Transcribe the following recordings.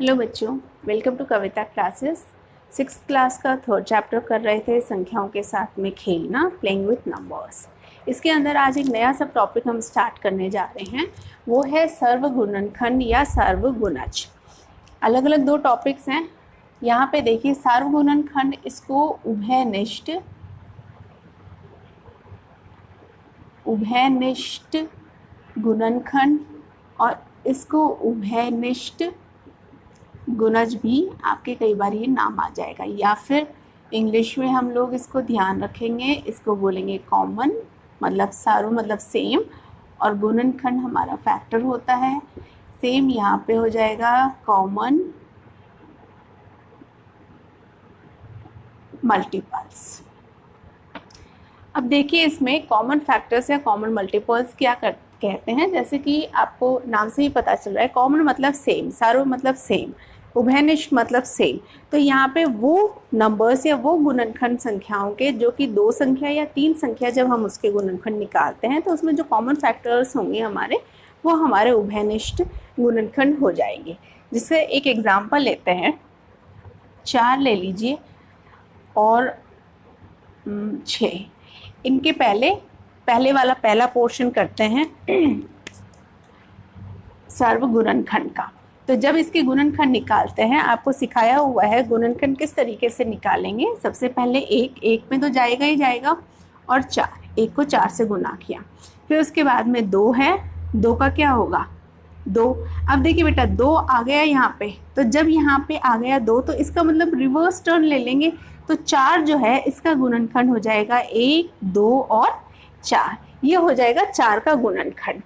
Hello बच्चों, welcome to Kavita classes. 6th class का 3rd chapter कर रहे थे संख्याओं के साथ में खेलना, प्लेइंग विथ नंबर्स। इसके अंदर आज एक नया सब टॉपिक हम स्टार्ट करने जा रहे हैं, वो है सर्वगुणनखंड या सर्वगुणज। अलग अलग दो टॉपिक्स हैं। यहाँ पे देखिए, सर्वगुणनखंड इसको उभयनिष्ठ गुणनखंड और इसको उभयनिष्ठ गुणज भी आपके कई बार ये नाम आ जाएगा, या फिर इंग्लिश में हम लोग इसको ध्यान रखेंगे, इसको बोलेंगे कॉमन, मतलब सर्व मतलब सेम, और गुणनखंड हमारा फैक्टर होता है। सेम यहाँ पे हो जाएगा कॉमन मल्टीपल्स। अब देखिए, इसमें कॉमन फैक्टर्स या कॉमन मल्टीपल्स क्या कहते हैं। जैसे कि आपको नाम से ही पता चल रहा है, कॉमन मतलब सेम, सर्व मतलब सेम, उभयनिष्ठ मतलब सेम। तो यहाँ पे वो नंबर्स या वो गुणनखंड संख्याओं के जो कि 2 संख्या या 3 संख्या जब हम उसके गुणनखंड निकालते हैं तो उसमें जो कॉमन फैक्टर्स होंगे हमारे, वो हमारे उभयनिष्ठ गुणनखंड हो जाएंगे। जिससे एक एग्जाम्पल लेते हैं, 4 ले लीजिए और 6। इनके पहले वाला पहला पोर्शन करते हैं सर्व गुणनखंड का। तो जब इसके गुणनखंड निकालते हैं, आपको सिखाया हुआ है गुणनखंड किस तरीके से निकालेंगे। सबसे पहले एक में तो जाएगा ही जाएगा, और 4, 1 को 4 से गुना किया। फिर उसके बाद में 2 है, 2 का क्या होगा 2। अब देखिए बेटा, 2 आ गया यहाँ पे, तो जब यहाँ पे आ गया 2 तो इसका मतलब रिवर्स टर्न ले लेंगे, तो 4 जो है इसका गुणनखंड हो जाएगा 1, 2 और 4। ये हो जाएगा 4 का गुणनखंड।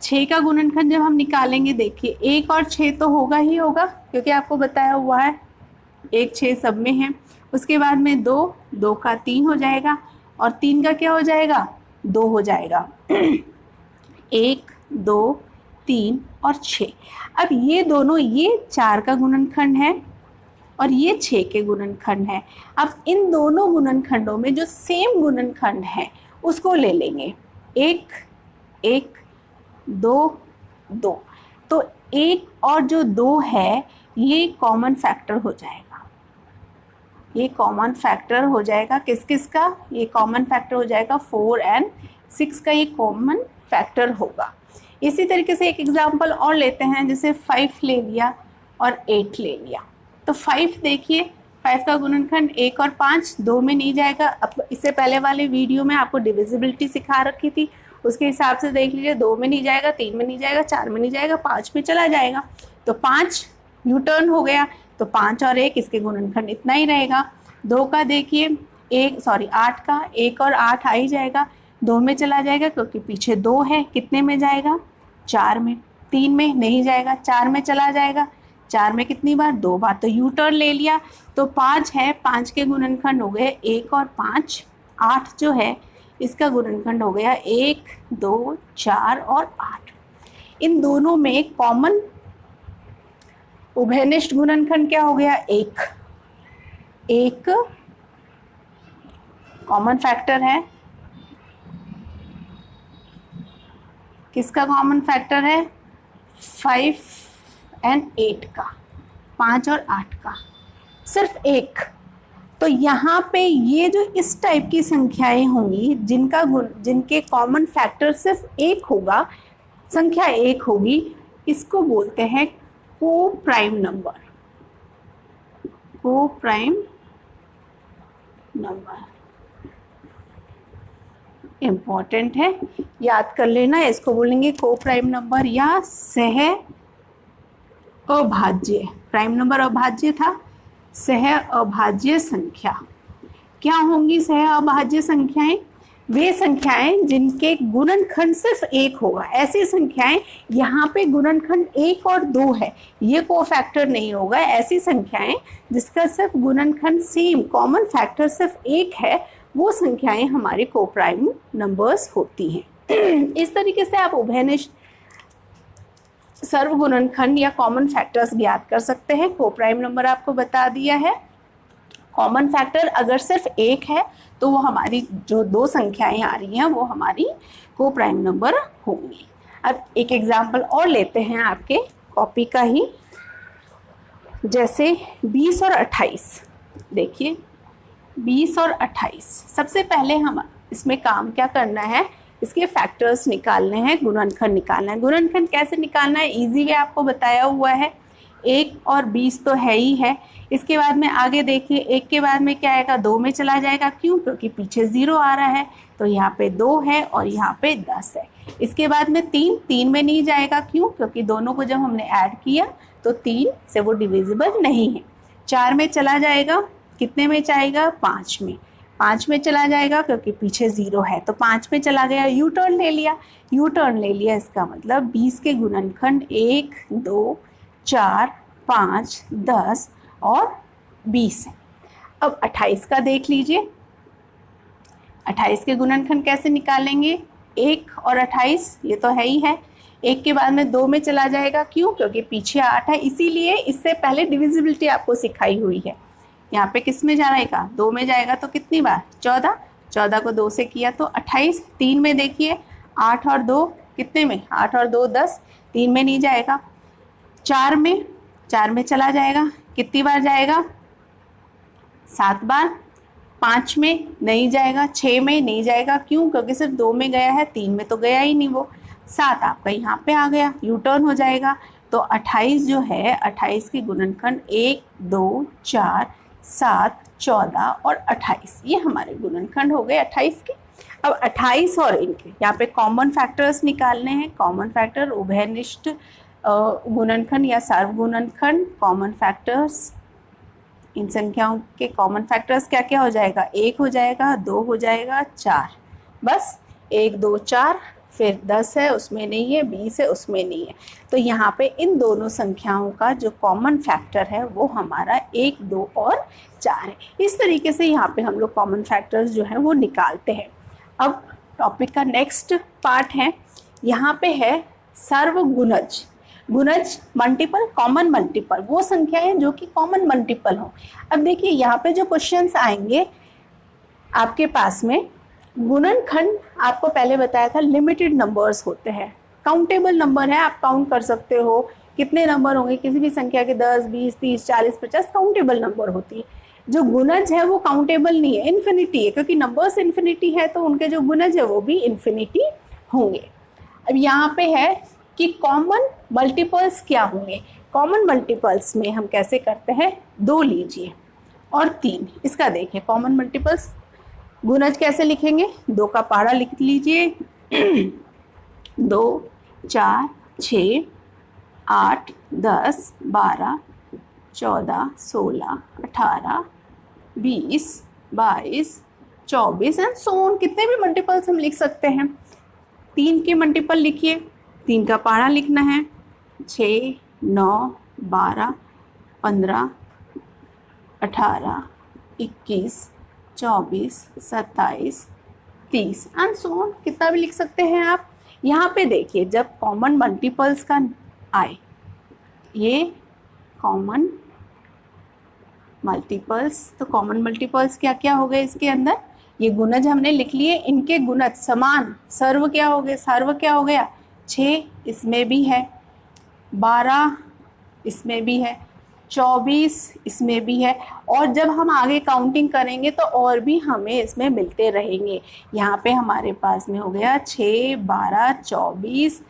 6 का गुणनखंड जब हम निकालेंगे, देखिए 1 और 6 तो होगा ही होगा, क्योंकि आपको बताया हुआ है 1, 6 सब में है। उसके बाद में 2, 2 का 3 हो जाएगा, और 3 का क्या हो जाएगा 2 हो जाएगा। 1, 2, 3 और 6। अब ये दोनों, ये 4 का गुणनखंड है और ये 6 के गुणनखंड है। अब इन दोनों गुणनखंडों में जो सेम गुणनखंड है उसको ले लेंगे, 1, 1, 2, 2। तो 1 और जो 2 है ये कॉमन फैक्टर हो जाएगा। ये कॉमन फैक्टर हो जाएगा किस किस का, ये कॉमन फैक्टर हो जाएगा 4 और 6 का, ये कॉमन फैक्टर होगा। इसी तरीके से एक एग्जांपल और लेते हैं, जैसे 5 ले लिया और 8 ले लिया। तो 5 देखिए, 5 का गुणनखंड 1 और 5 2 में नहीं जाएगा। अब इससे पहले वाले वीडियो में आपको डिविजिबिलिटी सिखा रखी थी, उसके हिसाब से देख लीजिए, 2 में नहीं जाएगा, 3 में नहीं जाएगा, 4 में नहीं जाएगा, 5 में चला जाएगा। तो 5 यू टर्न हो गया, तो 5 और 1 इसके गुणनखंड इतना ही रहेगा। 2 का देखिए 8 का 1 और 8 आ ही जाएगा, 2 में चला जाएगा क्योंकि पीछे 2 है, कितने में जाएगा 4 में। 3 में नहीं जाएगा, 4 में चला जाएगा, 4 में कितनी बार 2 बार, तो यू टर्न ले लिया। तो 5 है, 5 के गुणनखंड हो गए 1 और 5। 8 जो है इसका गुणनखंड हो गया 1, 2, 4 और 8। इन दोनों में कॉमन उभयनिष्ठ गुणनखंड क्या हो गया 1। 1 कॉमन फैक्टर है, किसका कॉमन फैक्टर है 5 और 8 का, 5 और 8 का, सिर्फ 1। तो यहाँ पे ये जो इस टाइप की संख्याएं होंगी जिनके कॉमन फैक्टर सिर्फ 1 होगा, संख्या 1 होगी, इसको बोलते हैं को प्राइम नंबर। को प्राइम नंबर इम्पॉर्टेंट है, याद कर लेना। इसको बोलेंगे को प्राइम नंबर या सह अभाज्य। प्राइम नंबर अभाज्य था, सह अभाज्य संख्या। क्या होंगी सह अभाज्य संख्याएं? वे संख्याएं जिनके गुणनखंड सिर्फ 1 होगा। ऐसी संख्याएं, यहाँ पे गुणनखंड 1 और 2 है, ये को फैक्टर नहीं होगा। ऐसी संख्याएं जिसका सिर्फ गुणनखंड सेम, कॉमन फैक्टर सिर्फ 1 है, वो संख्याएं हमारी को प्राइम नंबर्स होती हैं। इस तरीके से आप उभयनिष्ठ सर्व गुणनखंड या कॉमन फैक्टर्स ज्ञात कर सकते हैं। को प्राइम नंबर आपको बता दिया है। कॉमन फैक्टर अगर सिर्फ 1 है तो वो हमारी जो 2 संख्याएं आ रही हैं वो हमारी को प्राइम नंबर होंगी। अब एक एग्जाम्पल और लेते हैं आपके कॉपी का ही। जैसे 20 और 28, देखिए 20 और 28, सबसे पहले हम इसमें काम क्या करना है, इसके फैक्टर्स निकालने हैं, गुणनखंड निकालना है। गुणनखंड कैसे निकालना है, इजी वे आपको बताया हुआ है। 1 और 20 तो है ही है। इसके बाद में आगे देखिए, 1 के बाद में क्या आएगा, 2 में चला जाएगा, क्यों, क्योंकि पीछे 0 आ रहा है, तो यहाँ पे 2 है और यहाँ पे 10 है। इसके बाद में 3 में नहीं जाएगा, क्यों, क्योंकि दोनों को जब हमने ऐड किया तो 3 से वो डिविजिबल नहीं है। 4 में चला जाएगा, कितने में जाएगा, 5 में। 5 में चला जाएगा क्योंकि पीछे 0 है, तो 5 में चला गया, यू टर्न ले लिया। यू टर्न ले लिया, इसका मतलब 20 के गुणनखंड 1, 2, 4, 5, 10 और 20 है। अब 28 का देख लीजिए, 28 के गुणनखंड कैसे निकालेंगे, 1 और 28, ये तो है ही है। 1 के बाद में 2 में चला जाएगा, क्यों, क्योंकि पीछे 8 है, इसीलिए इससे पहले डिविजिबिलिटी आपको सिखाई हुई है। यहाँ पे किस में जाएगा, 2 में जाएगा, तो कितनी बार, 14। 14 को 2 से किया तो 28। 3 में देखिए, 8 और 2 कितने में, 8 और 2 10, 3 में नहीं जाएगा। 4 में चला जाएगा, कितनी बार जाएगा, 7 बार। 5 में नहीं जाएगा, 6 में नहीं जाएगा, क्यों, क्योंकि सिर्फ 2 में गया है, 3 में तो गया ही नहीं वो। 7 आपका यहाँ पे आ गया, यू टर्न हो जाएगा। तो 28 जो है, 28 के गुणनखंड 1, 2, 4, 7, 14 और 28, ये हमारे गुणनखंड हो गए 28 के। अब 28 और इनके यहाँ पे कॉमन फैक्टर्स निकालने हैं। कॉमन फैक्टर, उभयनिष्ठ गुणनखंड या सार्वगुणनखंड, कॉमन फैक्टर्स, इन संख्याओं के कॉमन फैक्टर्स क्या क्या हो जाएगा, 1 हो जाएगा, 2 हो जाएगा, 4, बस 1, 2, 4, फिर 10 है उसमें नहीं है, 20 है उसमें नहीं है। तो यहाँ पे इन दोनों संख्याओं का जो कॉमन फैक्टर है वो हमारा 1, 2 और 4 है। इस तरीके से यहाँ पे हम लोग कॉमन फैक्टर्स जो है वो निकालते हैं। अब टॉपिक का नेक्स्ट पार्ट है, यहाँ पे है सर्वगुणज। गुणज मल्टीपल, कॉमन मल्टीपल, वो संख्याएं जो कि कॉमन मल्टीपल हो। अब देखिए यहाँ पे जो क्वेश्चंस आएंगे आपके पास में, गुणनखंड आपको पहले बताया था लिमिटेड नंबर्स होते हैं, काउंटेबल नंबर है, आप काउंट कर सकते हो कितने नंबर होंगे किसी भी संख्या के, 10, 20, 30, 40, 50 काउंटेबल नंबर होती है। जो गुणज है वो काउंटेबल नहीं है, इन्फिनिटी है, क्योंकि नंबर्स इन्फिनिटी है तो उनके जो गुणज है वो भी इन्फिनिटी होंगे। अब यहाँ पे है कि कॉमन मल्टीपल्स क्या होंगे। कॉमन मल्टीपल्स में हम कैसे करते हैं, 2 लीजिए और 3, इसका देखिए कॉमन मल्टीपल्स। गुणज कैसे लिखेंगे, 2 का पहाड़ा लिख लीजिए 2, 4, 6, 8, 10, 12, 14, 16, 18, 20, 22, 24 एंड सो ऑन, कितने भी मल्टीपल्स हम लिख सकते हैं। 3 के मल्टीपल लिखिए, 3 का पहाड़ा लिखना है 6, 9, 12, 15, 18, 21, 24, 27, 30 एंड सो ऑन, कितना भी लिख सकते हैं आप। यहाँ पे देखिए जब कॉमन मल्टीपल्स का आए, ये कॉमन मल्टीपल्स, तो कॉमन मल्टीपल्स क्या क्या हो गए इसके अंदर, ये गुणज हमने लिख लिए, इनके गुणज समान, सर्व क्या हो गए, सर्व क्या हो गया, 6 इसमें भी है, 12 इसमें भी है, 24 इसमें भी है, और जब हम आगे काउंटिंग करेंगे तो और भी हमें इसमें मिलते रहेंगे। यहाँ पे हमारे पास में हो गया 6, 12, 24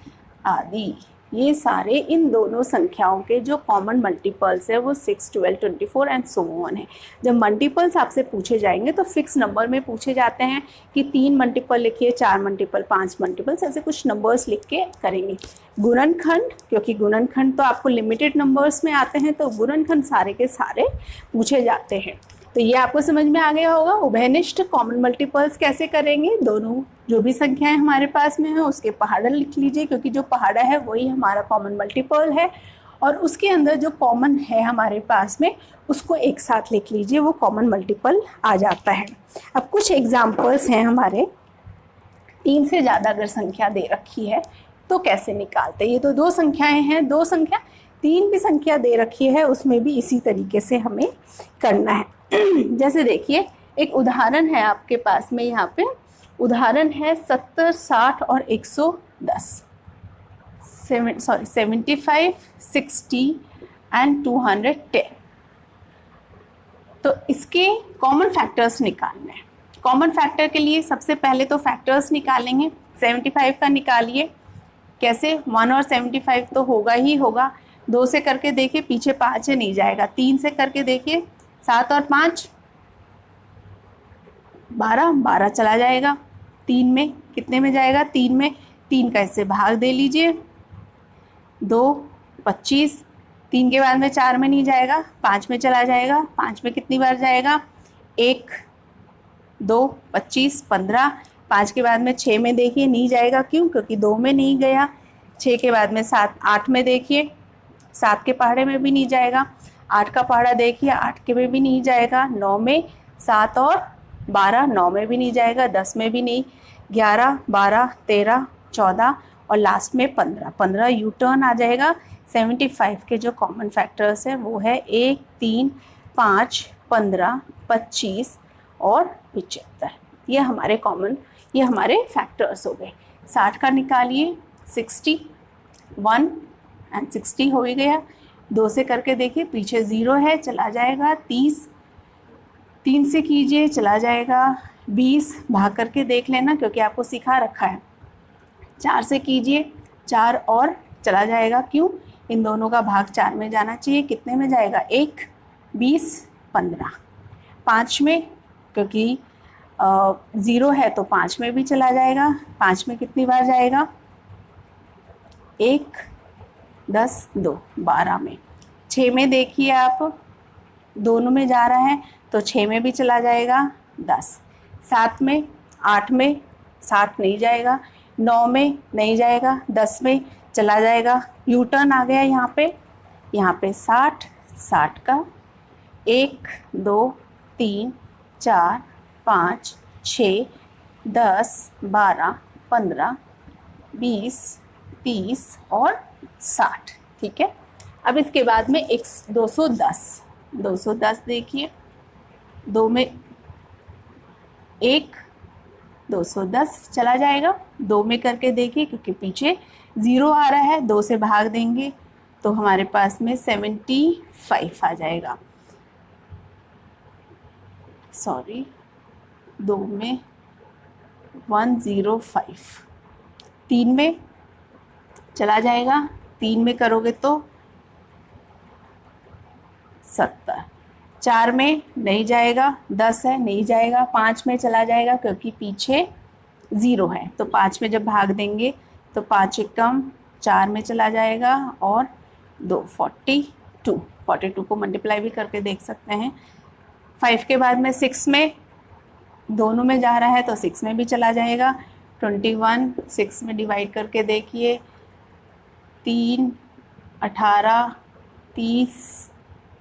आदि, ये सारे इन दोनों संख्याओं के जो कॉमन मल्टीपल्स है वो 6, 12, 24 एंड सो ऑन है। जब मल्टीपल्स आपसे पूछे जाएंगे तो फिक्स नंबर में पूछे जाते हैं कि 3 मल्टीपल लिखिए, 4 मल्टीपल, 5 मल्टीपल्स, ऐसे कुछ नंबर्स लिख के करेंगे। गुणनखंड, क्योंकि गुणनखंड तो आपको लिमिटेड नंबर्स में आते हैं तो गुणनखंड सारे के सारे पूछे जाते हैं। तो ये आपको समझ में आ गया होगा। उभयनिष्ठ कॉमन मल्टीपल्स कैसे करेंगे, दोनों जो भी संख्याएं हमारे पास में है उसके पहाड़ा लिख लीजिए, क्योंकि जो पहाड़ा है वही हमारा कॉमन मल्टीपल है, और उसके अंदर जो कॉमन है हमारे पास में उसको एक साथ लिख लीजिए, वो कॉमन मल्टीपल आ जाता है। अब कुछ एग्जाम्पल्स हैं हमारे, 3 से ज़्यादा अगर संख्या दे रखी है तो कैसे निकालते हैं। ये तो 2 संख्याएं हैं, 2 संख्या, 3 भी संख्या दे रखी है उसमें भी इसी तरीके से हमें करना है। जैसे देखिए एक उदाहरण है आपके पास में, यहाँ पे उदाहरण है 70, 60 और 110, 75, 60 एंड 210। तो इसके कॉमन फैक्टर्स निकालने हैं। कॉमन फैक्टर के लिए सबसे पहले तो फैक्टर्स निकालेंगे। 75 का निकालिए। कैसे? 1 और 75 तो होगा ही होगा। 2 से करके देखिए, पीछे 5 है, नहीं जाएगा। 3 से करके देखिए, 7 और 5 12, 12 चला जाएगा। 3 में कितने में जाएगा? 3 में। 3 का इससे भाग दे लीजिए, 2 25। 3 के बाद में 4 में नहीं जाएगा, 5 में चला जाएगा। 5 में कितनी बार जाएगा? 1 2 25 15। 5 के बाद में 6 में देखिए, नहीं जाएगा। क्यों? क्योंकि 2 में नहीं गया। 6 के बाद में 7 8 में देखिए, 7 के पहाड़े में भी नहीं जाएगा। 8 का पहाड़ा देखिए, 8 के में भी नहीं जाएगा। 9 में 7 और 12, 9 में भी नहीं जाएगा। 10 में भी नहीं। 11 12 13 14 और लास्ट में 15, 15 यू टर्न आ जाएगा। 75 के जो कॉमन फैक्टर्स हैं वो है 1 3 5 15 25 और 75। ये हमारे कॉमन, ये हमारे फैक्टर्स हो गए। 60 का निकालिए, 60 1 एंड 60 हो ही गया। 2 से करके देखिए, पीछे 0 है, चला जाएगा। 30, 3 से कीजिए, चला जाएगा। 20 भाग करके देख लेना क्योंकि आपको सिखा रखा है। 4 से कीजिए, 4 और चला जाएगा। क्यों? इन दोनों का भाग 4 में जाना चाहिए। कितने में जाएगा? 1 20 15। 5 में, क्योंकि 0 है तो 5 में भी चला जाएगा। 5 में कितनी बार जाएगा? 1 10 2 12 में। 6 में देखिए आप, दोनों में जा रहा है तो 6 में भी चला जाएगा। 10। 7 में, 8 में 7 नहीं जाएगा। 9 में नहीं जाएगा। 10 में चला जाएगा। यू टर्न आ गया यहाँ पे 60 60 का 1 2 3 4 5 6 10 12 15 20 30 और 60। ठीक है। अब इसके बाद में 210 देखिए, 2 में 1 210 चला जाएगा। 2 में करके देखिए, क्योंकि पीछे 0 आ रहा है, 2 से भाग देंगे तो हमारे पास में 75 आ जाएगा। सॉरी, 2 में 105। 3 में चला जाएगा। 3 में करोगे तो 70। 4 में नहीं जाएगा, 10 है, नहीं जाएगा। 5 में चला जाएगा क्योंकि पीछे 0 है, तो 5 में जब भाग देंगे तो 5 एकम 4 में चला जाएगा और 2 42 को मल्टीप्लाई भी करके देख सकते हैं। 5 के बाद में 6 में, दोनों में जा रहा है तो 6 में भी चला जाएगा। 21 6 में डिवाइड करके देखिए, 3 18 30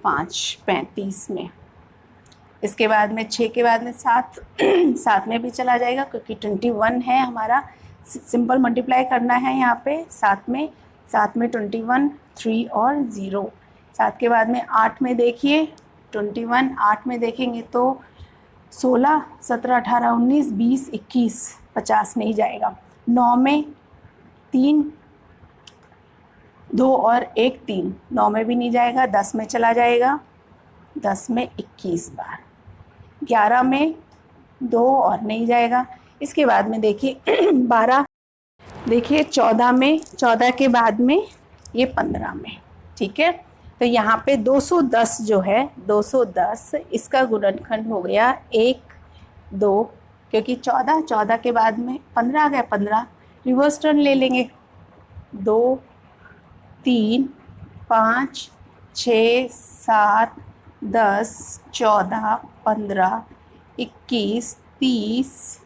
5 35 में। इसके बाद में 6 के बाद में 7 7 में भी चला जाएगा क्योंकि 21 है हमारा। सिंपल मल्टीप्लाई करना है यहाँ पे 7 में 21 3 और 0। 7 के बाद में 8 में देखिए, 21 8 में देखेंगे तो 16 17 18 19 20 21 50 नहीं जाएगा। 9 में 3 2 और 1 3, 9 में भी नहीं जाएगा। 10 में चला जाएगा, 10 में 21 बार। 11 में 2 और नहीं जाएगा। इसके बाद में देखिए 12, देखिए 14 में, 14 के बाद में ये 15 में। ठीक है, तो यहाँ पे 210 जो है, 210 इसका गुणनखंड हो गया 1 2, क्योंकि 14 के बाद में 15 आ गया। 15 रिवर्स टर्न ले लेंगे, 2 3 5 6 7 10 14 15 21 30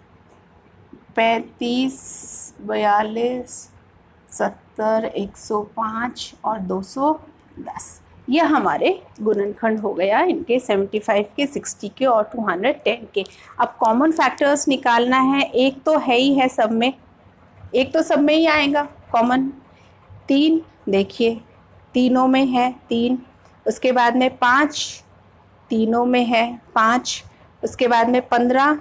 35 42 70 105 और 210। यह हमारे गुणनखंड हो गया इनके 75 के, 60 के और 210 के। अब कॉमन फैक्टर्स निकालना है। एक तो है ही है सब में, एक तो सब में ही आएगा कॉमन। 3 देखिए, तीनों में है 3। उसके बाद में 5 तीनों में है 5। उसके बाद में 15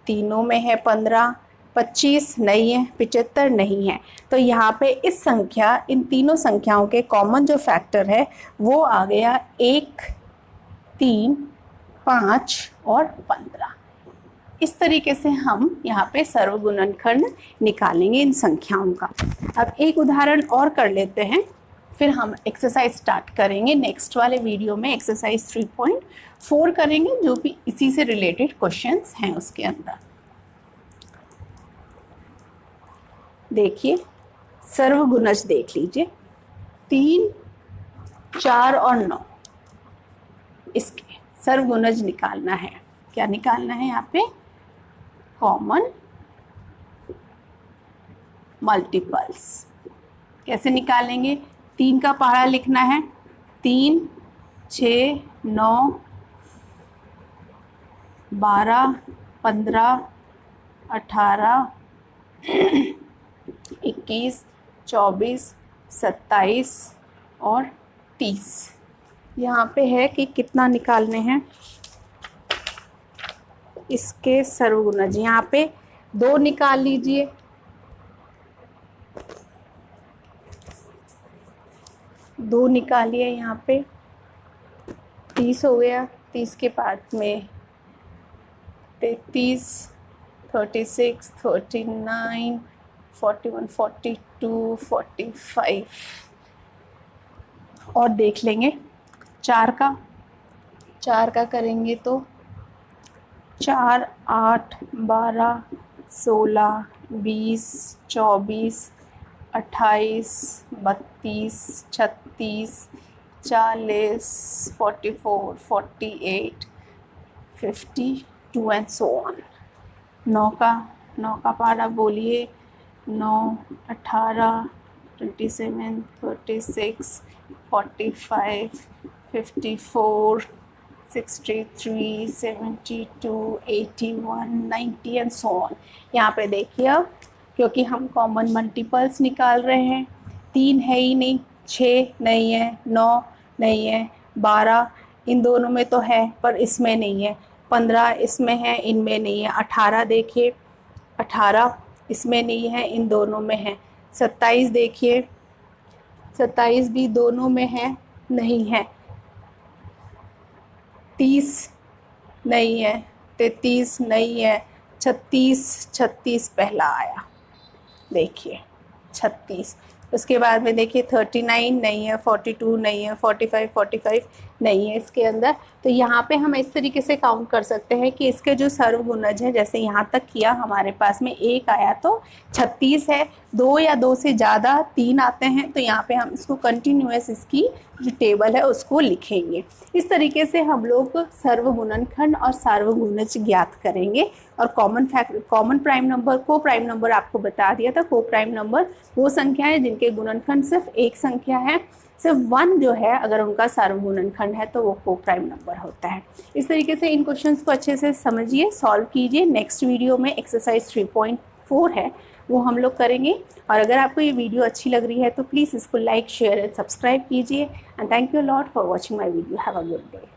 तीनों में है 15। 25 नहीं है, 75 नहीं है। तो यहाँ पे इस संख्या, इन तीनों संख्याओं के कॉमन जो फैक्टर है वो आ गया 1, 3, 5 और 15। इस तरीके से हम यहाँ पे सर्वगुणनखंड निकालेंगे इन संख्याओं का। अब एक उदाहरण और कर लेते हैं, फिर हम एक्सरसाइज स्टार्ट करेंगे। नेक्स्ट वाले वीडियो में एक्सरसाइज 3.4 करेंगे, जो भी इसी से रिलेटेड क्वेश्चंस हैं उसके अंदर। देखिए सर्वगुणज देख लीजिए, 3, 4 और 9, इसके सर्वगुणज निकालना है। क्या निकालना है यहाँ पे? Common multiples. कैसे निकालेंगे? 3 का पहाड़ा लिखना है, 3, 6, 9, 12, 15, 18, 21, 24, 27 और 30। यहाँ पे है कि कितना निकालने हैं इसके सर्वगुणज। यहाँ पे 2 निकाल लीजिए, दो निकालिए। यहाँ पे 30 हो गया, 30 के बाद में 33, 36, 39, 41, 42, 45 और देख लेंगे 4 का करेंगे तो 4, 8, 12, 16, 20, 24, 28, 32, 36, 40, 44, 48, 52 एंड सो ऑन। 9 का पारा बोलिए, 9, 18, 27, 36, 45, 54, 63, 72, 81, 90 एंड सो ऑन। यहाँ पे देखिए, अब क्योंकि हम कॉमन मल्टीपल्स निकाल रहे हैं, 3 है ही नहीं, 6 नहीं है, 9 नहीं है, 12 इन दोनों में तो है पर इसमें नहीं है, 15 इसमें है इनमें नहीं है, 18 देखिए, 18 इसमें नहीं है इन दोनों में है, 27 देखिए, 27 भी दोनों में है नहीं है, 30 नहीं है, 33 नहीं है, 36 पहला आया, देखिए 36। उसके बाद में देखिए 39 नहीं है, 42 नहीं है, 45 नहीं है इसके अंदर। तो यहाँ पे हम इस तरीके से काउंट कर सकते हैं कि इसके जो सर्वगुणज है, जैसे यहाँ तक किया हमारे पास में 1 आया तो 36 है, 2 या 2 से ज़्यादा 3 आते हैं तो यहाँ पे हम इसको कंटिन्यूअस इसकी जो टेबल है उसको लिखेंगे। इस तरीके से हम लोग सर्वगुणनखंड और सार्वगुणज ज्ञात करेंगे। और कॉमन प्राइम नंबर, को प्राइम नंबर आपको बता दिया था। को प्राइम नंबर वो संख्या है जिनके गुणनखंड सिर्फ एक संख्या है, सिर्फ 1 जो है अगर उनका सार्वगुणनखंड है तो वो को प्राइम नंबर होता है। इस तरीके से इन क्वेश्चंस को अच्छे से समझिए, सॉल्व कीजिए। नेक्स्ट वीडियो में एक्सरसाइज 3.4 है वो हम लोग करेंगे। और अगर आपको ये वीडियो अच्छी लग रही है तो प्लीज़ इसको लाइक, शेयर एंड सब्सक्राइब कीजिए। And thank you lot for watching my video. Have a good day.